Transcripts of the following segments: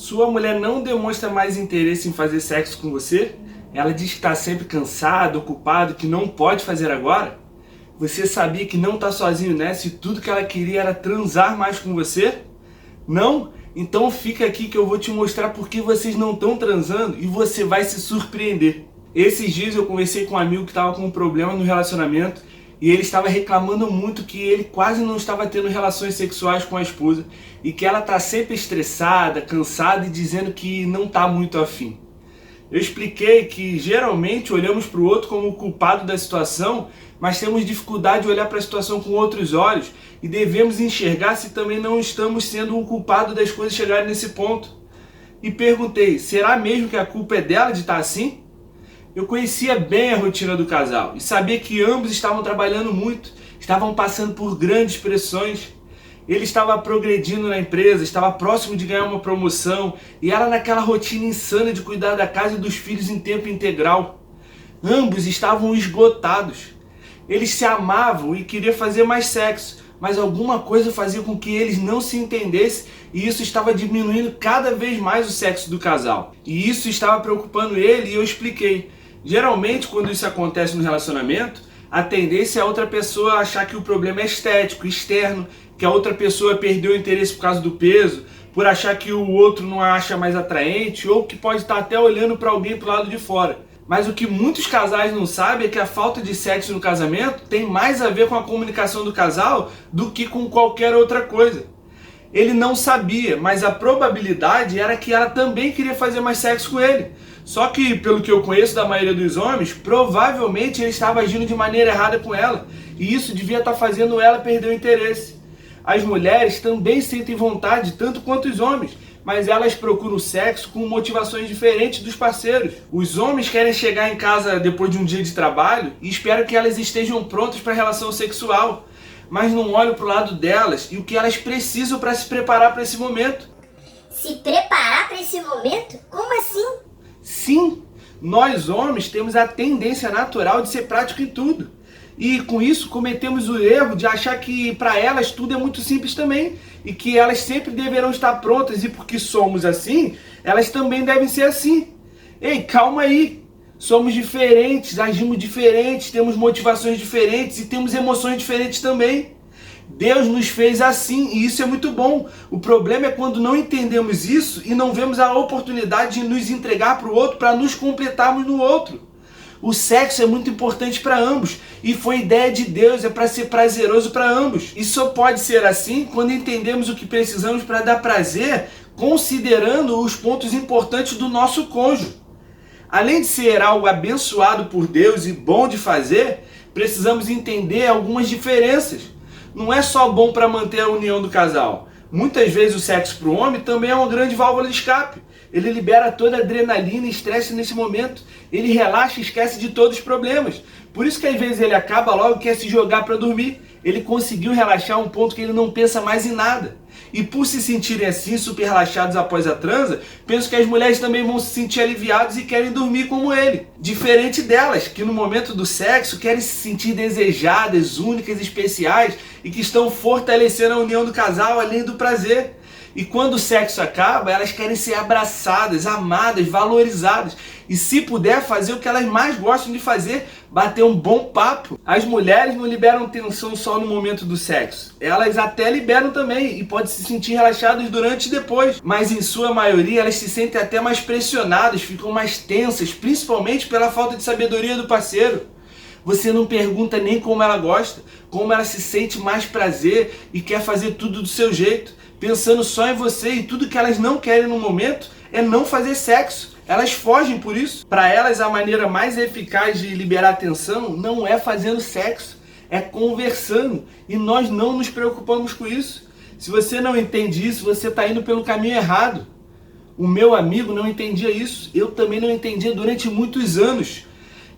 Sua mulher não demonstra mais interesse em fazer sexo com você? Ela diz que está sempre cansada, ocupada, que não pode fazer agora? Você sabia que não está sozinho nessa e tudo que ela queria era transar mais com você? Não? Então fica aqui que eu vou te mostrar por que vocês não estão transando e você vai se surpreender. Esses dias eu conversei com um amigo que estava com um problema no relacionamento e ele estava reclamando muito que ele quase não estava tendo relações sexuais com a esposa e que ela está sempre estressada, cansada e dizendo que não está muito afim. Eu expliquei que geralmente olhamos para o outro como o culpado da situação, mas temos dificuldade de olhar para a situação com outros olhos e devemos enxergar se também não estamos sendo o culpado das coisas chegarem nesse ponto. E perguntei, será mesmo que a culpa é dela de estar assim? Eu conhecia bem a rotina do casal e sabia que ambos estavam trabalhando muito, estavam passando por grandes pressões. Ele estava progredindo na empresa, estava próximo de ganhar uma promoção e ela naquela rotina insana de cuidar da casa e dos filhos em tempo integral. Ambos estavam esgotados. Eles se amavam e queriam fazer mais sexo, mas alguma coisa fazia com que eles não se entendessem e isso estava diminuindo cada vez mais o sexo do casal. E isso estava preocupando ele e eu expliquei. Geralmente, quando isso acontece no relacionamento, a tendência é a outra pessoa achar que o problema é estético, externo, que a outra pessoa perdeu o interesse por causa do peso, por achar que o outro não a acha mais atraente, ou que pode estar até olhando para alguém pro lado de fora. Mas o que muitos casais não sabem é que a falta de sexo no casamento tem mais a ver com a comunicação do casal do que com qualquer outra coisa. Ele não sabia, mas a probabilidade era que ela também queria fazer mais sexo com ele. Só que, pelo que eu conheço da maioria dos homens, provavelmente ele estava agindo de maneira errada com ela. E isso devia estar fazendo ela perder o interesse. As mulheres também sentem vontade, tanto quanto os homens, mas elas procuram sexo com motivações diferentes dos parceiros. Os homens querem chegar em casa depois de um dia de trabalho e esperam que elas estejam prontas para a relação sexual, mas não olham para o lado delas e o que elas precisam para se preparar para esse momento. Se preparar para esse momento? Como assim? Sim, nós homens temos a tendência natural de ser prático em tudo. E com isso cometemos o erro de achar que para elas tudo é muito simples também e que elas sempre deverão estar prontas e porque somos assim, elas também devem ser assim. Ei, calma aí! Somos diferentes, agimos diferentes, temos motivações diferentes e temos emoções diferentes também. Deus nos fez assim e isso é muito bom. O problema é quando não entendemos isso e não vemos a oportunidade de nos entregar para o outro para nos completarmos no outro. O sexo é muito importante para ambos e foi ideia de Deus, é para ser prazeroso para ambos. E só pode ser assim quando entendemos o que precisamos para dar prazer, considerando os pontos importantes do nosso cônjuge. Além de ser algo abençoado por Deus e bom de fazer, precisamos entender algumas diferenças. Não é só bom para manter a união do casal. Muitas vezes o sexo para o homem também é uma grande válvula de escape. Ele libera toda a adrenalina e estresse nesse momento. Ele relaxa e esquece de todos os problemas. Por isso que às vezes ele acaba logo e quer se jogar para dormir. Ele conseguiu relaxar a um ponto que ele não pensa mais em nada. E por se sentirem assim, super relaxados após a transa, penso que as mulheres também vão se sentir aliviadas e querem dormir como ele. Diferente delas, que no momento do sexo querem se sentir desejadas, únicas, especiais e que estão fortalecendo a união do casal além do prazer. E quando o sexo acaba, elas querem ser abraçadas, amadas, valorizadas. E se puder, fazer o que elas mais gostam de fazer, bater um bom papo. As mulheres não liberam tensão só no momento do sexo. Elas até liberam também e podem se sentir relaxadas durante e depois. Mas em sua maioria, elas se sentem até mais pressionadas, ficam mais tensas, principalmente pela falta de sabedoria do parceiro. Você não pergunta nem como ela gosta, como ela se sente mais prazer e quer fazer tudo do seu jeito, pensando só em você, e tudo que elas não querem no momento é não fazer sexo. Elas fogem por isso. Para elas, a maneira mais eficaz de liberar atenção não é fazendo sexo, é conversando. E nós não nos preocupamos com isso. Se você não entende isso, você está indo pelo caminho errado. O meu amigo não entendia isso. Eu também não entendia durante muitos anos.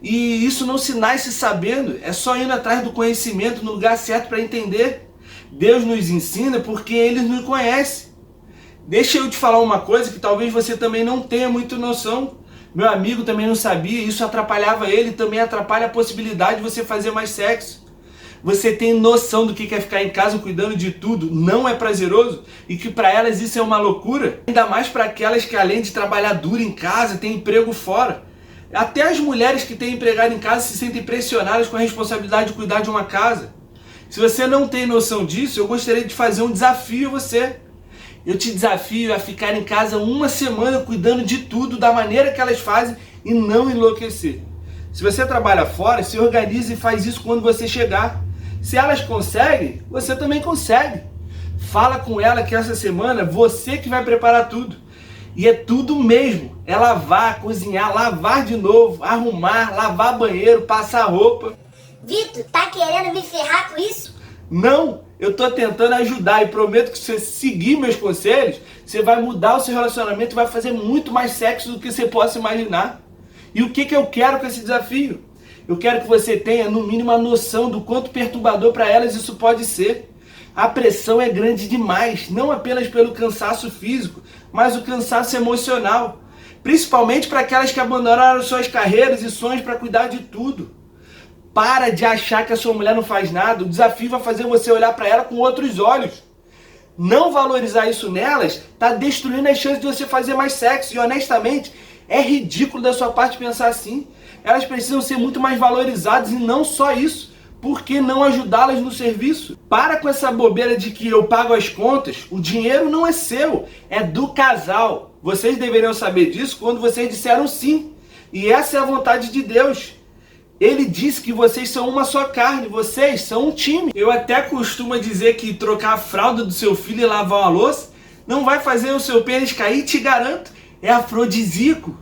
E isso não se nasce sabendo. É só indo atrás do conhecimento no lugar certo para entender. Deus nos ensina porque Ele nos conhece. Deixa eu te falar uma coisa que talvez você também não tenha muita noção. Meu amigo também não sabia, isso atrapalhava ele, também atrapalha a possibilidade de você fazer mais sexo. Você tem noção do que é ficar em casa cuidando de tudo? Não é prazeroso? E que para elas isso é uma loucura? Ainda mais para aquelas que além de trabalhar duro em casa, têm emprego fora. Até as mulheres que têm empregado em casa se sentem pressionadas com a responsabilidade de cuidar de uma casa. Se você não tem noção disso, eu gostaria de fazer um desafio a você. Eu te desafio a ficar em casa uma semana cuidando de tudo da maneira que elas fazem e não enlouquecer. Se você trabalha fora, se organize e faz isso quando você chegar. Se elas conseguem, você também consegue. Fala com ela que essa semana você que vai preparar tudo. E é tudo mesmo. É lavar, cozinhar, lavar de novo, arrumar, lavar banheiro, passar roupa. Vitor, tá querendo me ferrar com isso? Não, eu tô tentando ajudar e prometo que se você seguir meus conselhos, você vai mudar o seu relacionamento e vai fazer muito mais sexo do que você possa imaginar. E o que eu quero com esse desafio? Eu quero que você tenha, no mínimo, a noção do quanto perturbador para elas isso pode ser. A pressão é grande demais, não apenas pelo cansaço físico, mas o cansaço emocional. Principalmente para aquelas que abandonaram suas carreiras e sonhos para cuidar de tudo. Para de achar que a sua mulher não faz nada. O desafio vai fazer você olhar para ela com outros olhos. Não valorizar isso nelas está destruindo as chances de você fazer mais sexo. E honestamente, é ridículo da sua parte pensar assim. Elas precisam ser muito mais valorizadas e não só isso. Por que não ajudá-las no serviço? Para com essa bobeira de que eu pago as contas. O dinheiro não é seu, é do casal. Vocês deveriam saber disso quando vocês disseram sim. E essa é a vontade de Deus. Ele disse que vocês são uma só carne, vocês são um time. Eu até costumo dizer que trocar a fralda do seu filho e lavar uma louça não vai fazer o seu pênis cair, te garanto. É afrodisíaco.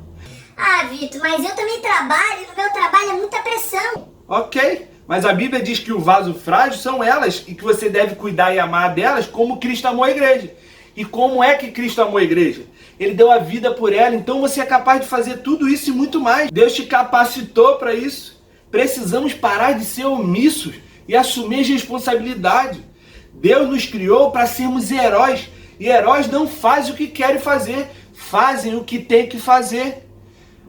Ah, Vitor, mas eu também trabalho e no meu trabalho é muita pressão. Ok, mas a Bíblia diz que o vaso frágil são elas e que você deve cuidar e amar delas como Cristo amou a igreja. E como é que Cristo amou a igreja? Ele deu a vida por ela, então você é capaz de fazer tudo isso e muito mais. Deus te capacitou para isso. Precisamos parar de ser omissos e assumir as responsabilidades. Deus nos criou para sermos heróis. E heróis não fazem o que querem fazer, fazem o que tem que fazer.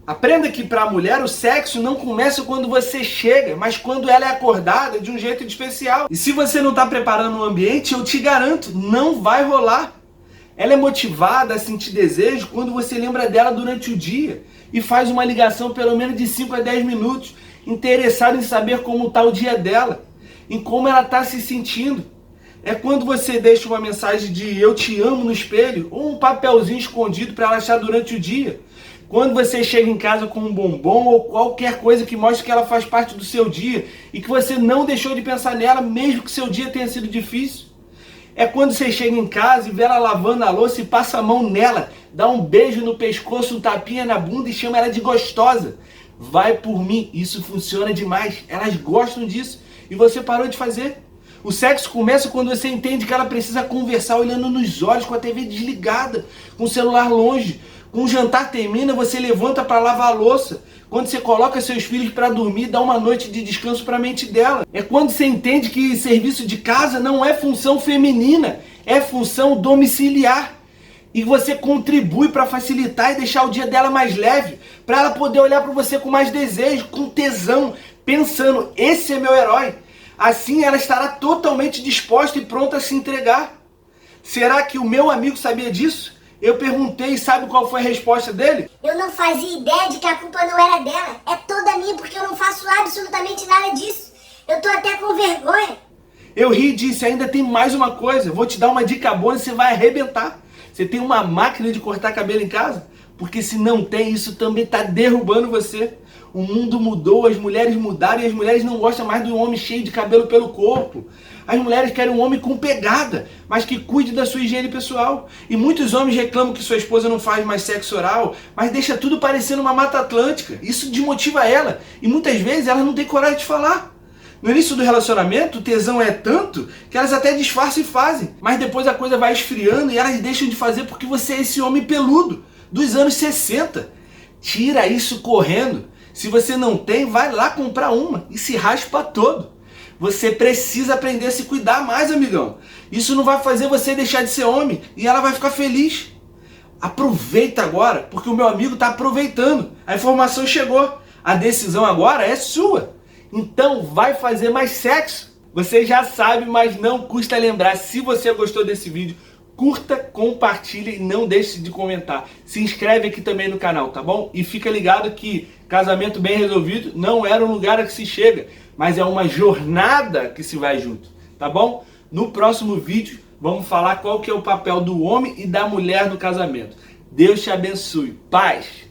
Aprenda que para a mulher o sexo não começa quando você chega, mas quando ela é acordada de um jeito especial. E se você não está preparando o ambiente, eu te garanto, não vai rolar. Ela é motivada a sentir desejo quando você lembra dela durante o dia e faz uma ligação pelo menos de 5 a 10 minutos, interessado em saber como está o dia dela, em como ela está se sentindo. É quando você deixa uma mensagem de eu te amo no espelho ou um papelzinho escondido para ela achar durante o dia. Quando você chega em casa com um bombom ou qualquer coisa que mostre que ela faz parte do seu dia e que você não deixou de pensar nela mesmo que seu dia tenha sido difícil. É quando você chega em casa e vê ela lavando a louça e passa a mão nela, dá um beijo no pescoço, um tapinha na bunda e chama ela de gostosa. Vai por mim, isso funciona demais, elas gostam disso e você parou de fazer. O sexo começa quando você entende que ela precisa conversar olhando nos olhos, com a TV desligada, com o celular longe. Com o jantar termina, você levanta para lavar a louça. Quando você coloca seus filhos para dormir, dá uma noite de descanso para a mente dela. É quando você entende que serviço de casa não é função feminina, é função domiciliar. E você contribui para facilitar e deixar o dia dela mais leve, para ela poder olhar para você com mais desejo, com tesão, pensando, esse é meu herói. Assim ela estará totalmente disposta e pronta a se entregar. Será que o meu amigo sabia disso? Eu perguntei e sabe qual foi a resposta dele? Eu não fazia ideia de que a culpa não era dela. É toda minha porque eu não faço absolutamente nada disso. Eu tô até com vergonha. Eu ri e disse, ainda tem mais uma coisa. Vou te dar uma dica boa e você vai arrebentar. Você tem uma máquina de cortar cabelo em casa? Porque se não tem, isso também está derrubando você. O mundo mudou, as mulheres mudaram e as mulheres não gostam mais de um homem cheio de cabelo pelo corpo. As mulheres querem um homem com pegada, mas que cuide da sua higiene pessoal. E muitos homens reclamam que sua esposa não faz mais sexo oral, mas deixa tudo parecendo uma Mata Atlântica. Isso desmotiva ela e muitas vezes ela não tem coragem de falar. No início do relacionamento, o tesão é tanto que elas até disfarçam e fazem. Mas depois a coisa vai esfriando e elas deixam de fazer porque você é esse homem peludo dos anos 60. Tira isso correndo. Se você não tem, vai lá comprar uma e se raspa todo. Você precisa aprender a se cuidar mais, amigão. Isso não vai fazer você deixar de ser homem e ela vai ficar feliz. Aproveita agora, porque o meu amigo está aproveitando. A informação chegou. A decisão agora é sua. Então vai fazer mais sexo. Você já sabe, mas não custa lembrar. Se você gostou desse vídeo, curta, compartilha e não deixe de comentar. Se inscreve aqui também no canal, tá bom? E fica ligado que casamento bem resolvido não era um lugar a que se chega, mas é uma jornada que se vai junto, tá bom? No próximo vídeo vamos falar qual que é o papel do homem e da mulher no casamento. Deus te abençoe. Paz!